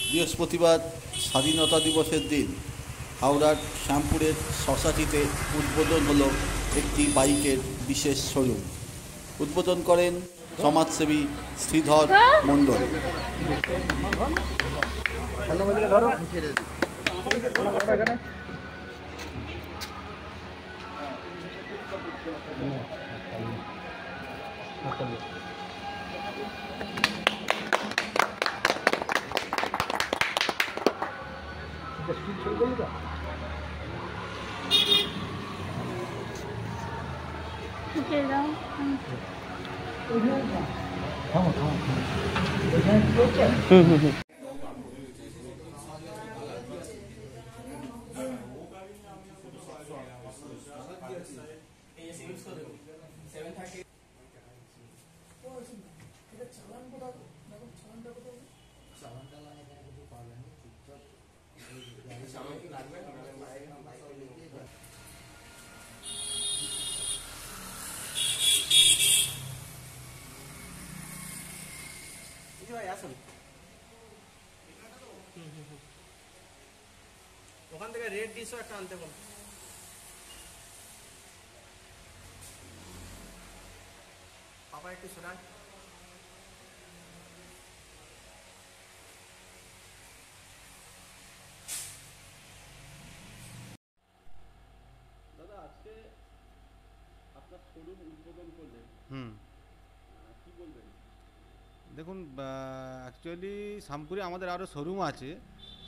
বৃহস্পতিবার স্বাধীনতা দিবসের দিন হাওড়ার শ্যামপুরের সোসাইটিতে উদ্বোধন হলো একটি বাইকের বিশেষ শোরুম। উদ্বোধন করেন সমাজসেবী শ্রীধর মণ্ডল। ওখান থেকে রেড ডিশও একটা আনতে বল। পাপা একটু সরান। দাদা, আজকে আপনার শোরুম উদ্বোধন করলেন, কি বলবেন? দেখুন, অ্যাকচুয়ালি শ্যামপুরে আমাদের আরও শোরুম আছে।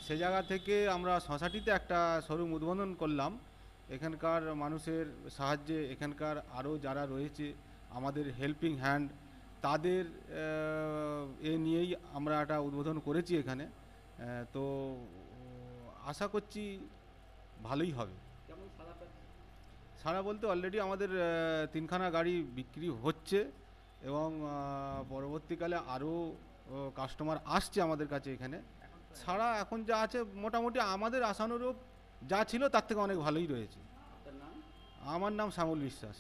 সে জায়গা থেকে আমরা সোসাইটিতে একটা শোরুম উদ্বোধন করলাম। এখানকার মানুষের সাহায্যে এখানকার আরও যারা রয়েছে আমাদের হেল্পিং হ্যান্ড, তাদের নিয়েই আমরা একটা উদ্বোধন করেছি এখানে। তো আশা করছি ভালোই হবে। কেমন সাড়া পাচ্ছে? সাড়া বলতে অলরেডি আমাদের 3খানা গাড়ি বিক্রি হচ্ছে এবং পরবর্তীকালে আরও কাস্টমার আসছে আমাদের কাছে এখানে। ছাড়া এখন যা আছে মোটামুটি আমাদের আশানুরূপ যা ছিল তার থেকে অনেক ভালোই রয়েছে। আপনার নাম? আমার নাম শ্যামল বিশ্বাস।